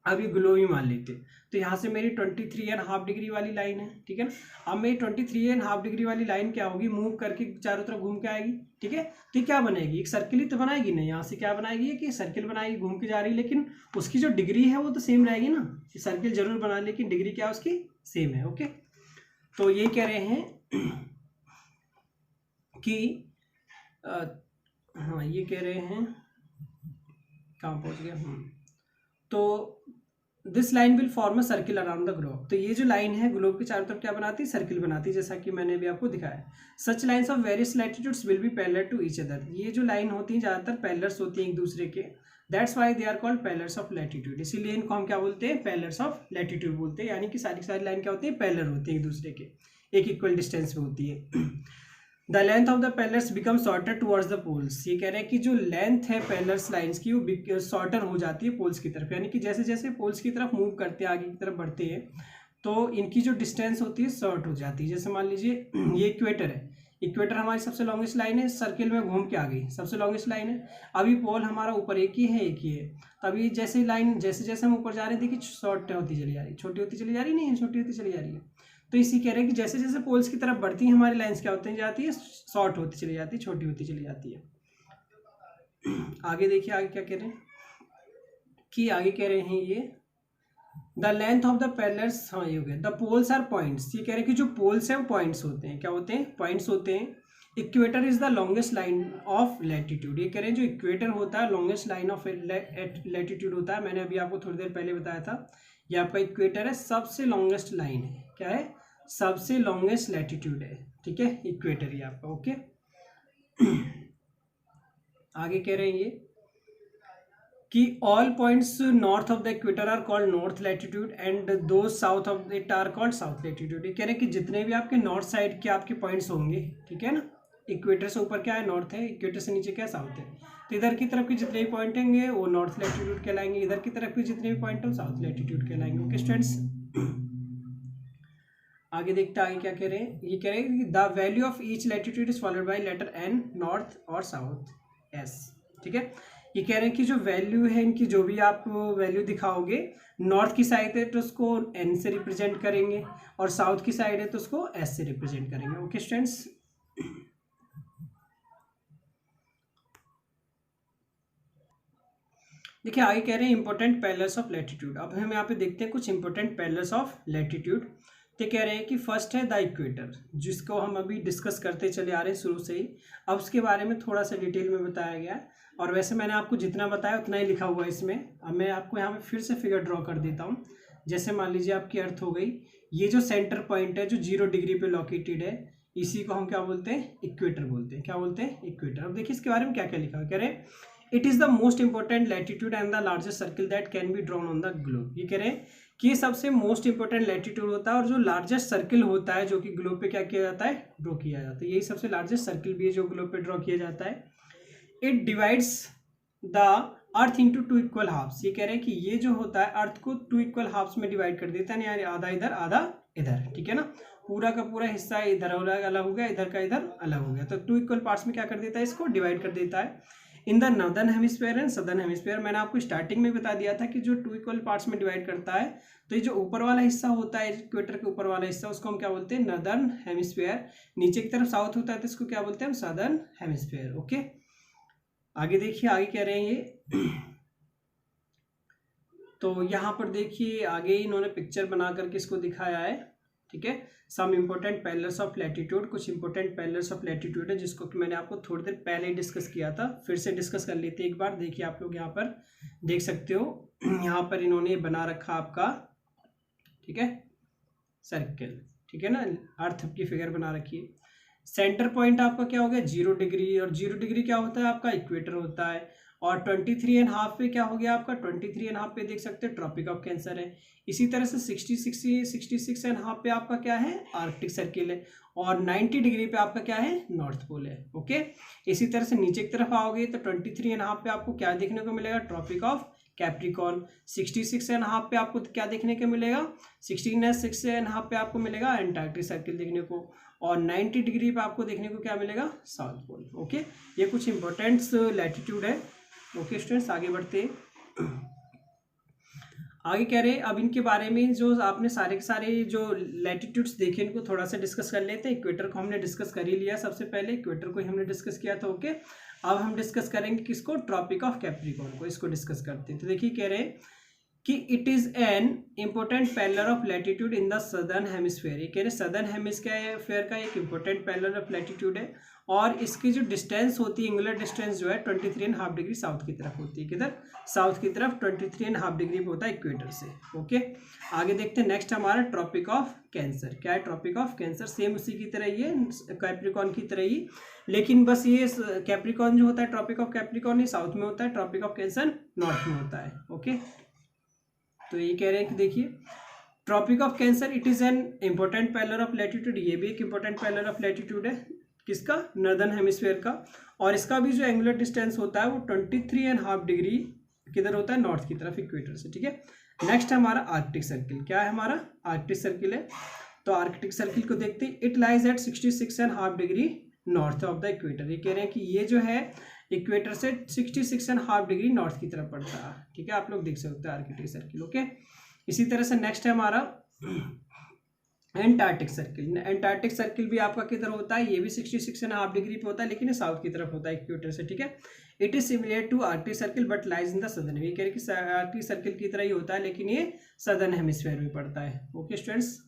अब ये ग्लोब ही मान लेते, तो यहाँ से मेरी 23.5 डिग्री वाली लाइन है। ठीक है ना, अब मेरी 23.5 डिग्री वाली लाइन क्या होगी, मूव करके चारों तरफ घूम के आएगी। ठीक है, तो ये क्या बनेगी, एक सर्किल ही तो बनाएगी ना। यहाँ से क्या बनाएगी कि सर्किल बनाएगी, घूम के जा रही है, लेकिन उसकी जो डिग्री है वो तो सेम रहेगी ना। सर्किल जरूर बना, लेकिन डिग्री क्या उसकी सेम है। ओके, तो ये कह रहे हैं कि हाँ, ये कह रहे हैं, कहाँ पहुँच गया, तो this line will form a circle around the globe. तो ये जो लाइन है ग्लोब के चारों तरफ क्या बनाती है, सर्किल बनाती है, जैसा कि मैंने अभी आपको दिखाया। Such lines of various latitudes will be parallel to each other. ये जो लाइन होती है ज़्यादातर पैरेलल्स होती हैं एक दूसरे के, that's why they are called parallels of latitude. इसीलिए इनको हम क्या बोलते हैं, पैरेलल्स ऑफ लैटिट्यूड बोलते हैं, यानी कि सारी सारी लाइन क्या होती है, पैरेलल होती है एक दूसरे के, एक इक्वल डिस्टेंस पे होती है। The length of the parallels become shorter towards the poles. ये कह रहे हैं कि जो लेंथ है पैरेलल्स लाइंस की वो शॉर्टर हो जाती है पोल्स की तरफ, यानी कि जैसे जैसे पोल्स की तरफ मूव करते हैं, आगे की तरफ बढ़ते हैं, तो इनकी जो डिस्टेंस होती है शॉर्ट हो जाती है। जैसे मान लीजिए ये इक्वेटर है, इक्वेटर हमारी सबसे लॉन्गेस्ट लाइन है, सर्किल में घूम के आ गई, सबसे लॉन्गेस्ट लाइन है। अभी पोल हमारा ऊपर एक ही है, एक ही है, तभी जैसे लाइन जैसे जैसे हम ऊपर जा रहे हैं देखिए शॉर्ट होती चली जा रही, छोटी होती चली जा रही, नहीं छोटी होती चली जा रही है। तो इसी कह रहे हैं कि जैसे जैसे पोल्स की तरफ बढ़ती है हमारी लाइंस क्या होती जाती है, शॉर्ट होती चली जाती है, छोटी होती चली जाती है। आगे देखिए आगे क्या कह रहे हैं कि आगे कह रहे हैं ये the length of the parallels, हाँ ये हो गया, द पोल्स आर पॉइंट्स। ये कह रहे हैं कि जो पोल्स है वो पॉइंट्स होते हैं, क्या होते हैं, पॉइंट्स होते हैं। Equator is the longest line of latitude. ये कह रहे हैं जो इक्वेटर होता है लॉन्गेस्ट लाइन ऑफ लैटिट्यूड होता है, मैंने अभी आपको थोड़ी देर पहले बताया था, ये आपका इक्वेटर है, सबसे लॉन्गेस्ट लाइन है, क्या है, सबसे लॉन्गेस्ट लैटिट्यूड है। ठीक है, इक्वेटर ही आपका। ओके, आगे कह रहे हैं ये कि all points north of the equator are called north latitude and those south of it are called south latitude. ये कह रहे हैं कि जितने भी आपके नॉर्थ साइड के आपके पॉइंट्स होंगे, ठीक है ना, इक्वेटर से ऊपर क्या है, नॉर्थ है, इक्वेटर से नीचे क्या है, साउथ है, तो इधर की तरफ के जितने भी पॉइंट होंगे वो नॉर्थ लैटिट्यूड कहलाएंगे, इधर की तरफ के जितने भी पॉइंट हो साउथ लैटिट्यूड कहलाएंगे। ओके स्टूडेंट्स, आगे देखते हैं आगे क्या कह रहे हैं। ये कह रहे हैं कि the value of each latitude is followed by letter N, north और साउथ एस। ठीक है, ये कह रहे हैं कि जो वैल्यू है इनकी, जो भी आप वैल्यू दिखाओगे, नॉर्थ की साइड है तो उसको एन से रिप्रेजेंट करेंगे और साउथ की साइड है तो उसको एस से रिप्रेजेंट करेंगे। ओके स्टूडेंट्स, देखिए आगे कह रहे हैं इंपॉर्टेंट पैरेलल्स ऑफ लैटिट्यूड। अब हम यहाँ पे देखते हैं कुछ इंपॉर्टेंट पैरेलल्स ऑफ लैटिट्यूड। तो कह रहे हैं कि फर्स्ट है द इक्वेटर, जिसको हम अभी डिस्कस करते चले आ रहे हैं शुरू से ही। अब उसके बारे में थोड़ा सा डिटेल में बताया गया है, और वैसे मैंने आपको जितना बताया उतना ही लिखा हुआ है इसमें। अब मैं आपको यहाँ पे फिर से फिगर ड्रॉ कर देता हूँ। जैसे मान लीजिए आपकी अर्थ हो गई, ये जो सेंटर पॉइंट है जो 0 डिग्री पे लोकेटेड है, इसी को हम क्या बोलते हैं, इक्वेटर बोलते हैं। क्या बोलते हैं, इक्वेटर। अब देखिए इसके बारे में क्या क्या लिखा है। कह रहे हैं it is the most important latitude and the largest circle that can be drawn on the globe. ये कह रहे हैं कि ये सबसे मोस्ट इंपॉर्टेंट लैटिट्यूड होता है और जो लार्जेस्ट सर्किल होता है जो कि ग्लोब पे क्या किया जाता है, ड्रॉ किया जाता है। यही सबसे लार्जेस्ट सर्किल भी है जो ग्लोब पे ड्रॉ किया जाता है। It divides the earth into 2 equal halves. ये कह रहे हैं कि ये जो होता है अर्थ को 2 इक्वल हाफ्स में डिवाइड कर देता है, यानी आधा इधर आधा इधर। ठीक है ना, पूरा का पूरा हिस्सा इधर अलग हो गया, इधर का इधर अलग हो गया, तो 2 इक्वल पार्ट्स में क्या कर देता है, इसको डिवाइड कर देता है। इन the northern hemisphere and southern hemisphere, मैंने आपको स्टार्टिंग में बता दिया था कि जो 2 इक्वल पार्ट्स में डिवाइड करता है, तो ये जो ऊपर वाला हिस्सा होता है इक्वेटर के ऊपर वाला हिस्सा, उसको हम क्या बोलते हैं, नॉर्दर्न हेमिस्फीयर। नीचे की तरफ साउथ होता है तो इसको क्या बोलते हैं हम, सदर्न हेमिस्फीयर। ओके, आगे देखिए आगे कह रहे हैं ये तो यहाँ पर देखिए आगे इन्होंने पिक्चर बना करके इसको दिखाया है। ठीक है, some important parallels of latitude, कुछ इंपॉर्टेंट पैरेलल्स ऑफ लैटिट्यूड है जिसको कि मैंने आपको थोड़ी देर पहले ही डिस्कस किया था, फिर से डिस्कस कर लेते एक बार। देखिए आप लोग यहाँ पर देख सकते हो, यहाँ पर इन्होंने बना रखा आपका, ठीक है, सर्किल। ठीक है ना, अर्थ की फिगर बना रखी है। सेंटर पॉइंट आपका क्या हो गया, 0 डिग्री, और 0 डिग्री क्या होता है आपका, इक्वेटर होता है। और 23.5 पे क्या हो गया आपका, 23.5 पे देख सकते हैं ट्रॉपिक ऑफ कैंसर है। इसी तरह से 66.5 पे आपका क्या है, आर्कटिक सर्किल है। और 90 डिग्री पे आपका क्या है, नॉर्थ पोल है। ओके, इसी तरह से नीचे की तरफ आओगे तो 23.5 पे आपको क्या देखने को मिलेगा, ट्रॉपिक ऑफ कैप्रिकॉर्न। 66.5 पे आपको क्या देखने को मिलेगा, 16.5 पे आपको मिलेगा एंटार्क्टिक सर्किल देखने को। और 90 डिग्री पे आपको देखने को क्या मिलेगा, साउथ पोल। ओके, ये कुछ इंपॉर्टेंट लैटिट्यूड है। ओके स्टूडेंट्स, आगे बढ़ते हैं। आगे कह रहे हैं अब इनके बारे में, जो आपने सारे के सारे जो लैटिट्यूड्स देखे इनको थोड़ा सा डिस्कस कर लेते हैं। इक्वेटर को हमने डिस्कस कर ही लिया, सबसे पहले इक्वेटर को ही हमने डिस्कस किया था। ओके, अब हम डिस्कस करेंगे किसको, ट्रॉपिक ऑफ कैप्रिकॉर्न को, इसको डिस्कस करते हैं। तो देखिए कह रहे हैं कि it is an important parallel of latitude in the southern hemisphere. ये कह रहे सदर्न हेमिस्फीयर का एक इम्पोर्टेंट पैरेलल ऑफ लैटिट्यूड है, और इसकी जो डिस्टेंस होती है, एंगुलर डिस्टेंस जो है 23.5 डिग्री साउथ की तरफ होती है। किधर, साउथ की तरफ 23.5 डिग्री पे होता है इक्वेटर से। ओके, आगे देखते हैं नेक्स्ट हमारा ट्रॉपिक ऑफ कैंसर। क्या है ट्रॉपिक ऑफ कैंसर, सेम उसी की तरह ही है, कैप्रिकॉर्न की तरह ही, लेकिन बस ये कैप्रिकॉर्न जो होता है, ट्रॉपिक ऑफ कैप्रिकॉर्न ये साउथ में होता है, ट्रॉपिक ऑफ कैंसर नॉर्थ में होता है। ओके, तो ये कह रहे हैं कि देखिए Tropic of Cancer it is an important parallel of latitude, ये भी एक इम्पोर्टेंट पैरेलल ऑफ लैटिट्यूड है, किसका, नॉर्दर्न हेमिस्फीयर का। और इसका भी जो एंगुलर डिस्टेंस होता है वो 23.5 डिग्री किधर होता है, नॉर्थ की तरफ इक्वेटर से। ठीक है, नेक्स्ट हमारा आर्कटिक सर्किल। क्या है हमारा, आर्कटिक सर्किल है। तो आर्कटिक सर्किल को देखते हैं, it lies at 66.5 degree north of the equator. ये कह रहे हैं कि ये जो है इक्वेटर से 66.5 डिग्री नॉर्थ की तरफ पड़ता है। ठीक है, आप लोग देख सकते हैं आर्कटिक सर्किल। ओके, इसी तरह से नेक्स्ट है हमारा एंटार्क्टिक सर्किल। एंटार्क्टिक सर्किल भी आपका किधर होता है, ये भी 66.5 डिग्री पे होता है, लेकिन ये साउथ की तरफ होता है इक्वेटर से। ठीक है, it is similar to Arctic Circle but lies in the southern. ये कह रहे कि आर्कटिक सर्किल की तरह ही होता है, लेकिन ये सदर्न हेमिस्फीयर में पड़ता है। ओके स्टूडेंट्स,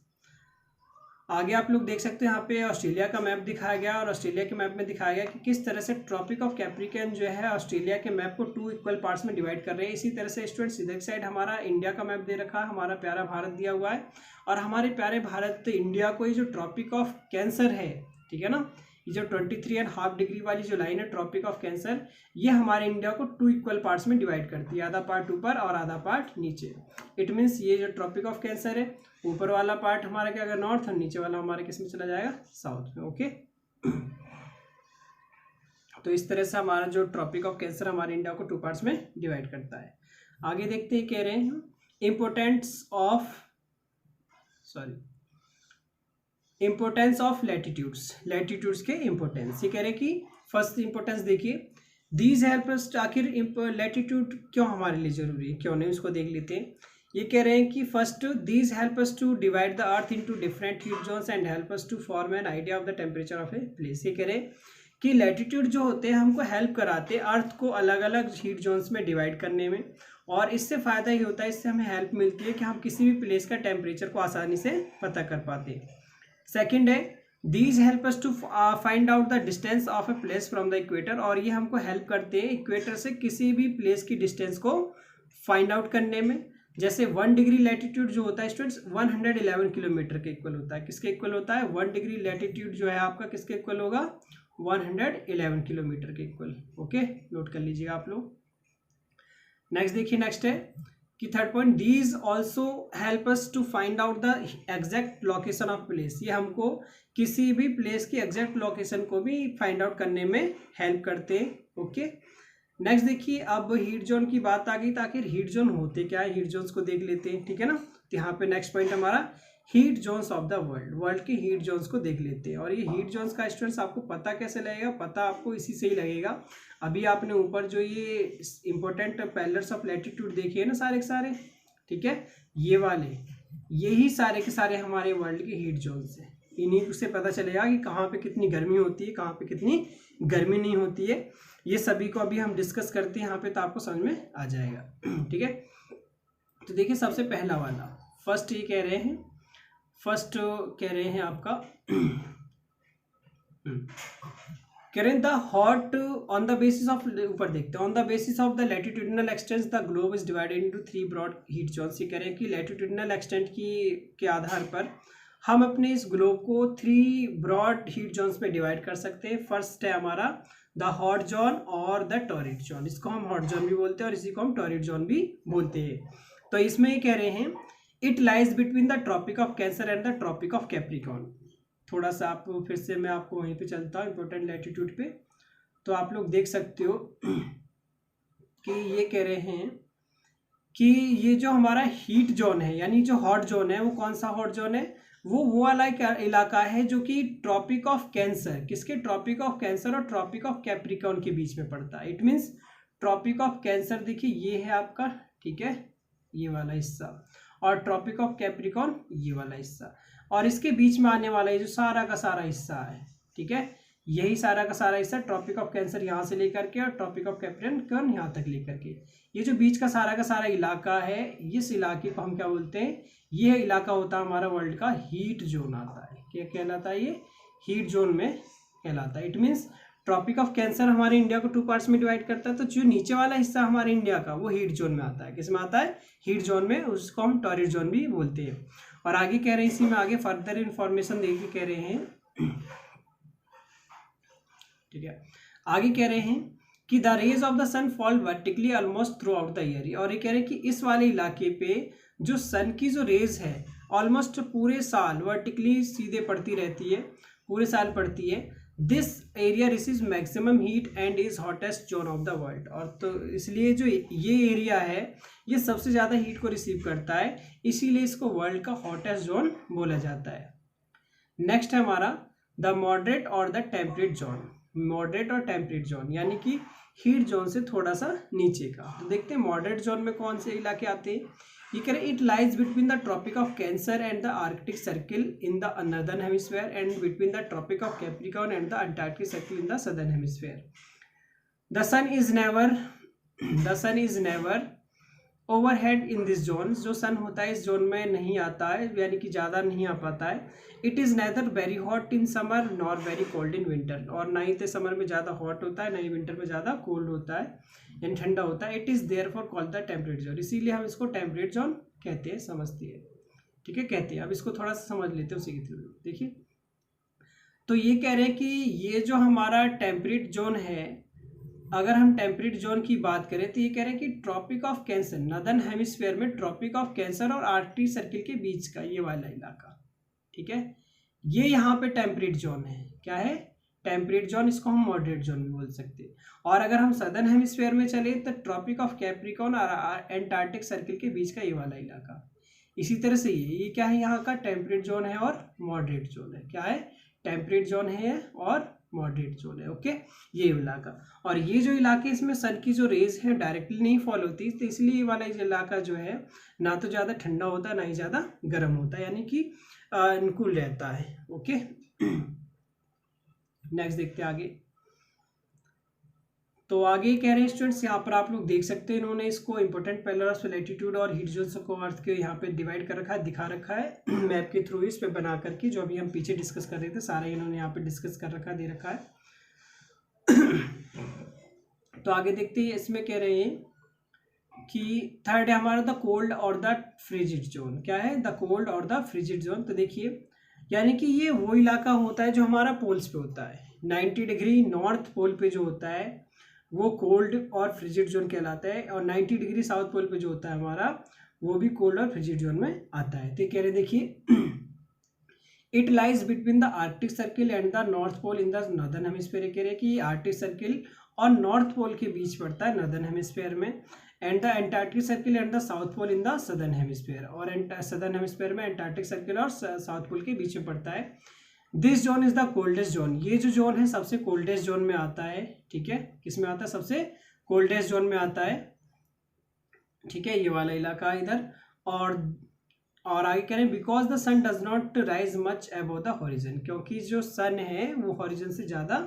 आगे आप लोग देख सकते हैं यहाँ पे ऑस्ट्रेलिया का मैप दिखाया गया, और ऑस्ट्रेलिया के मैप में दिखाया गया कि किस तरह से ट्रॉपिक ऑफ कैप्रिकॉर्न जो है ऑस्ट्रेलिया के मैप को 2 इक्वल पार्ट्स में डिवाइड कर रहे हैं। इसी तरह से स्टूडेंट्स इधर साइड हमारा इंडिया का मैप दे रखा है, हमारा प्यारा भारत दिया हुआ है, और हमारे प्यारे भारत इंडिया को ये जो ट्रॉपिक ऑफ कैंसर है, ठीक है ना, ये जो 23.5 डिग्री वाली जो लाइन है ट्रॉपिक ऑफ कैंसर, ये हमारे इंडिया को 2 इक्वल पार्ट्स में डिवाइड करती है, आधा पार्ट ऊपर और आधा पार्ट नीचे। इट मीन्स ये जो ट्रॉपिक ऑफ कैंसर है, ऊपर वाला पार्ट हमारा क्या होगा नॉर्थ और नीचे वाला हमारा किस में चला जाएगा साउथ में। ओके, तो इस तरह से हमारा जो ट्रॉपिक ऑफ कैंसर हमारे इंडिया को 2 पार्ट्स में डिवाइड करता है। आगे देखते हैं, कह रहे हैं इम्पोर्टेंस ऑफ लैटिट्यूड्स के इम्पोर्टेंस। ये कह रहे हैं कि फर्स्ट इम्पोर्टेंस देखिए, दीज हेल्प अस, आखिर लैटिट्यूड क्यों हमारे लिए जरूरी है, क्यों नहीं, उसको देख लेते हैं। ये कह रहे हैं कि first, these help us to divide the earth into different heat zones and help us to form an idea of the temperature of A place. ये कह रहे हैं कि लैटिट्यूड जो होते हैं हमको हेल्प कराते हैं अर्थ को अलग अलग हीट जोन्स में डिवाइड करने में, और इससे फ़ायदा ये होता है, इससे हमें हेल्प मिलती है कि हम किसी भी प्लेस का टेम्परेचर को आसानी से पता कर पाते हैं। सेकंड है, these help us to find out the distance of A place from the equator, और ये हमको हेल्प करते हैं इक्वेटर से किसी भी प्लेस की डिस्टेंस को फाइंड आउट करने में। जैसे 1 डिग्री लैटिट्यूड जो होता है स्टूडेंट्स 111 किलोमीटर के इक्वल होता है। किसके इक्वल होता है? 1 डिग्री लैटिट्यूड जो है आपका किसके इक्वल होगा? 111 किलोमीटर के इक्वल। ओके, नोट कर लीजिएगा आप लोग। नेक्स्ट देखिए, नेक्स्ट है कि third point, these also help us to find out the exact location of place. ये हमको किसी भी प्लेस की एग्जैक्ट लोकेशन को भी फाइंड आउट करने में हेल्प करते हैं। ओके, नेक्स्ट देखिए, अब हीट जोन की बात आ गई, तो आखिर हीट जोन होते क्या है, हीट जोन्स को देख लेते हैं। ठीक है ना, तो यहाँ पे नेक्स्ट पॉइंट हमारा heat zones of the world के हीट जोन्स को देख लेते हैं। और ये हीट जोन्स का स्टूडेंट्स आपको पता कैसे लगेगा? पता आपको इसी से ही लगेगा। अभी आपने ऊपर जो ये इंपॉर्टेंट पैरेलल्स ऑफ लैटिट्यूड देखे है ना सारे के सारे, ठीक है, ये वाले, यही सारे के सारे हमारे वर्ल्ड के हीट जोन्स हैं। इन्हीं से पता चलेगा कि कहाँ पे कितनी गर्मी होती है, कहाँ पे कितनी गर्मी नहीं होती है। ये सभी को अभी हम डिस्कस करते हैं यहाँ पे, तो आपको समझ में आ जाएगा। ठीक है, तो देखिए सबसे पहला वाला फर्स्ट ये कह रहे हैं, फर्स्ट कह रहे हैं आपका करें the hot on the basis of, ऊपर देखते हैं, on the basis of the latitudinal extent the globe is divided into 3 broad heat zones. ये कह रहे हैं कि लैटिट्यूडिनल एक्सटेंट के आधार पर हम अपने इस ग्लोब को 3 ब्रॉड हीट जोन्स में डिवाइड कर सकते हैं। फर्स्ट है हमारा द हॉट जोन और द टॉरिड जोन। इसको हम हॉट जोन भी बोलते हैं और इसी को हम टॉरिड जोन भी बोलते हैं। तो इसमें ये कह रहे हैं it lies between the Tropic of Cancer and the Tropic of Capricorn. थोड़ा सा आप फिर से मैं आपको वहीं पे चलता हूँ इंपॉर्टेंट लैटिट्यूड पे, तो आप लोग देख सकते हो कि ये कह रहे हैं कि ये जो हमारा हीट जोन है, यानी जो हॉट जोन है, वो कौन सा हॉट जोन है? वो वाला इलाका है जो कि ट्रॉपिक ऑफ कैंसर, किसके? ट्रॉपिक ऑफ कैंसर और ट्रॉपिक ऑफ कैप्रिकॉर्न के बीच में पड़ता है। It means Tropic of Cancer देखिए ये है आपका, ठीक है, ये वाला हिस्सा, और ट्रॉपिक ऑफ कैप्रिकॉर्न ये वाला हिस्सा, और इसके बीच में आने वाला ये जो सारा का सारा हिस्सा है, ठीक है, यही सारा का सारा हिस्सा ट्रॉपिक ऑफ कैंसर यहाँ से लेकर के और ट्रॉपिक ऑफ कैप्रिकॉर्न यहाँ तक लेकर के, ये जो बीच का सारा इलाका है, इस इलाके को हम क्या बोलते हैं? ये इलाका होता है हमारा वर्ल्ड का हीट जोन आता है। क्या कहलाता है? ये हीट जोन में कहलाता है। It means Tropic of Cancer हमारे इंडिया को 2 पार्ट्स में डिवाइड करता है, तो जो नीचे वाला हिस्सा हमारे इंडिया का वो हीट जोन में आता है। किस में आता है? हीट जोन में, उसको हम टॉरिड जोन भी बोलते हैं। और आगे कह रहे हैं, इसी में आगे फर्दर इन्फॉर्मेशन देके कह रहे हैं, ठीक है, आगे कह रहे हैं कि the rays of the sun fall vertically almost throughout the year. और ये कह रहे हैं कि इस वाले इलाके पे जो सन की जो रेज है ऑलमोस्ट पूरे साल वर्टिकली सीधे पड़ती रहती है, पूरे साल पड़ती है। This area receives maximum heat and is hottest zone of the world. और तो इसलिए जो ये एरिया है ये सबसे ज़्यादा हीट को रिसीव करता है, इसीलिए इसको वर्ल्ड का हॉटेस्ट जोन बोला जाता है। नेक्स्ट है हमारा द मॉडरेट और द टेम्परेट जोन। मॉडरेट और टेम्परेट जोन यानी कि हीट जोन से थोड़ा सा नीचे का। तो देखते हैं मॉडरेट जोन में कौन से इलाके आते हैं। ये कह रहे it lies between the Tropic of Cancer and the Arctic Circle in the northern hemisphere and between the Tropic of Capricorn and the Antarctic Circle in the southern hemisphere. The sun is never overhead in this zone. जो सन होता है इस जोन में नहीं आता है, यानी कि ज़्यादा नहीं आ पाता है। It is neither very hot in summer nor very cold in winter. और ना ही तो समर में ज़्यादा हॉट होता है, ना ही विंटर में ज़्यादा कोल्ड होता है, यानी ठंडा होता है। It is therefore called the temperate zone. इसीलिए हम इसको टेम्परेट जोन कहते हैं, समझते हैं, ठीक है, कहते हैं। अब इसको थोड़ा सा समझ लेते हैं उसी के थ्रू। देखिए तो ये कह रहे हैं कि ये जो हमारा टेम्परेट जोन है, अगर हम टेम्परेट जोन की बात करें तो ये कह रहे हैं कि Tropic of Cancer, northern hemisphere में ट्रॉपिक ऑफ कैंसर और आर्कटिक सर्किल के बीच का ये वाला इलाका, ठीक है, ये यहाँ पे टेम्परेट जोन है। क्या है? Temperate zone. इसको हम मॉडरेट जोन भी बोल सकते हैं। और अगर हम सदर्न हेमिस्फीयर में चले तो ट्रॉपिक ऑफ कैप्रिकॉर्न और एंटार्क्टिक सर्किल के बीच का ये वाला इलाका। इसी तरह से ये क्या है, यहाँ का टेम्परेट जोन है और मॉडरेट जोन है। क्या है? टेम्परेट जोन है और मॉडरेट जोन है। ओके, ये इलाका। और ये जो इलाके, इसमें सन की जो रेज है डायरेक्टली नहीं फॉल होती, तो इसलिए ये वाला इलाका जो है ना तो ज़्यादा ठंडा होता है ना ही ज़्यादा गर्म होता है, यानी कि अनुकूल रहता है। ओके, नेक्स्ट देखते हैं आगे। तो आगे कह रहे हैं स्टूडेंट्स, यहाँ पर आप लोग देख सकते हैं, इन्होंने इसको इंपॉर्टेंट पेलर ऑफ लैटिट्यूड और हीट जोन्स को अर्थ के यहाँ पे डिवाइड कर रखा है, दिखा रखा है मैप के थ्रू, इस पे बना करके, जो अभी हम पीछे डिस्कस कर रहे थे सारे इन्होंने यहाँ पे डिस्कस कर रखा है, दे रखा है। तो आगे देखते हैं, इसमें कह रहे हैं कि थर्ड है हमारा द कोल्ड और द फ्रिजिड जोन। क्या है? द कोल्ड और द फ्रिजिड जोन। तो देखिए, यानी कि ये वो इलाका होता है जो हमारा पोल्स पे होता है। 90 डिग्री नॉर्थ पोल पे जो होता है वो कोल्ड और फ्रिजिड जोन कहलाता है, और 90 डिग्री साउथ पोल पे जो होता है हमारा, वो भी कोल्ड और फ्रिजिड जोन में आता है। तो कह रहे देखिए, it lies between the Arctic Circle and the north Pole in the northern hemisphere. कह रहे कि आर्कटिक सर्किल और नॉर्थ पोल के बीच पड़ता है नॉर्दर्न हेमिस्फीयर में, and the Antarctic Circle and the South Pole in the southern hemisphere. और सदर्न हेमिस्फीयर में एंटार्क्टिक सर्किल और साउथ पोल के बीच में पड़ता है। This zone is the coldest zone. ये जो जोन है सबसे कोल्डेस्ट जोन में आता है। ठीक है, किस में आता है? सबसे कोल्डेस्ट जोन में आता है। ठीक है, ये वाला इलाका इधर। और आगे कह रहे हैं because the sun does not rise much above the horizon, क्योंकि जो सन है वो हॉरिजन से ज़्यादा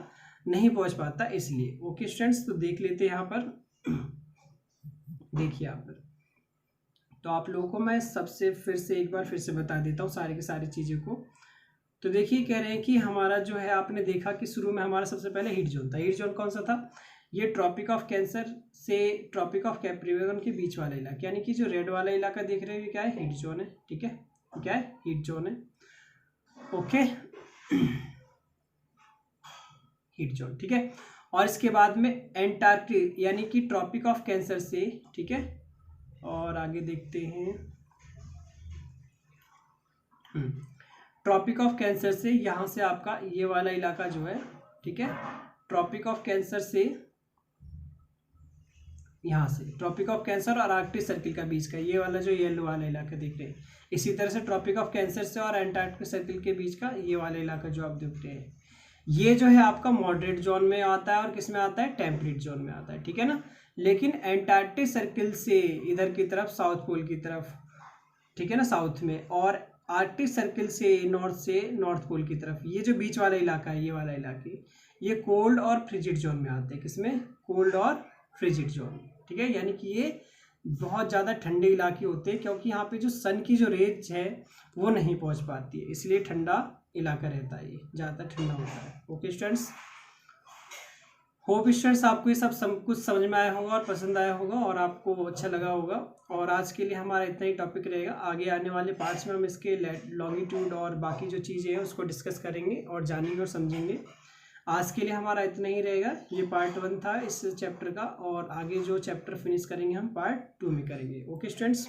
नहीं पहुंच पाता, इसलिए। ओके स्टूडेंट्स, तो देख लेते हैं यहाँ पर। देखिए यहाँ पर, तो आप लोगों को मैं सबसे फिर से एक बार फिर से बता देता हूँ सारी की सारी चीज़ों को। तो देखिए, कह रहे हैं कि हमारा जो है, आपने देखा कि शुरू में हमारा सबसे पहले हीट जोन था। हीट जोन कौन सा था? ये ट्रॉपिक ऑफ कैंसर से ट्रॉपिक ऑफ कैप्रिकॉर्न के बीच वाला इलाका, यानी कि जो रेड वाला इलाका देख रहे हैं, क्या है? हीट जोन है। ठीक है, क्या है? हीट जोन है। Okay, heat zone. ठीक है, और इसके बाद में एंटार्क्टिक यानी कि ट्रॉपिक ऑफ कैंसर से, ठीक है, और आगे देखते हैं, ट्रॉपिक ऑफ कैंसर से यहाँ से आपका ये वाला इलाका जो है, ठीक है, ट्रॉपिक ऑफ कैंसर से यहाँ से ट्रॉपिक ऑफ कैंसर और आर्कटिक सर्किल का बीच का ये वाला जो येलो वाला इलाका देख रहे हैं। इसी तरह से ट्रॉपिक ऑफ कैंसर से और एंटार्क्टिक सर्किल के बीच का ये वाला इलाका जो आप देख रहे हैं, ये जो है आपका मॉडरेट जोन में आता है, और किस में आता है? टेम्परेट जोन में आता है। ठीक है ना। लेकिन एंटार्क्टिक सर्किल से इधर की तरफ, साउथ पोल की तरफ, ठीक है ना, साउथ में, और आर्कटिक सर्किल से नॉर्थ पोल की तरफ, ये जो बीच वाला इलाका है, ये वाला इलाके, ये कोल्ड और फ्रिजिड जोन में आते हैं। किसमें? कोल्ड और फ्रिजिड जोन। ठीक है, यानी कि ये बहुत ज़्यादा ठंडे इलाके होते हैं, क्योंकि यहाँ पे जो सन की जो रेज है वो नहीं पहुँच पाती है, इसलिए ठंडा इलाका रहता है, ये ज़्यादा ठंडा होता है। ओके स्टूडेंट्स, होप स्टूडेंट्स आपको ये सब कुछ समझ में आया होगा और पसंद आया होगा और आपको अच्छा लगा होगा। और आज के लिए हमारा इतना ही टॉपिक रहेगा। आगे आने वाले पार्ट्स में हम इसके लॉन्गिट्यूड और बाकी जो चीज़ें हैं उसको डिस्कस करेंगे और जानेंगे और समझेंगे। आज के लिए हमारा इतना ही रहेगा। ये पार्ट 1 था इस चैप्टर का, और आगे जो चैप्टर फिनिश करेंगे हम पार्ट 2 में करेंगे। Okay students,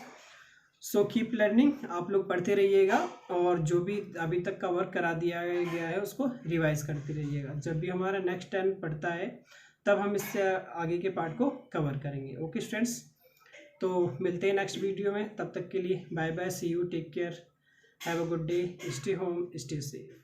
so keep learning, आप लोग पढ़ते रहिएगा, और जो भी अभी तक का वर्क करा दिया गया है उसको रिवाइज करते रहिएगा। जब भी हमारा नेक्स्ट टाइम पढ़ता है तब हम इससे आगे के पार्ट को कवर करेंगे। ओके स्टूडेंट्स, तो मिलते हैं नेक्स्ट वीडियो में। तब तक के लिए bye bye, see you, take care, have a good day, stay home, stay safe.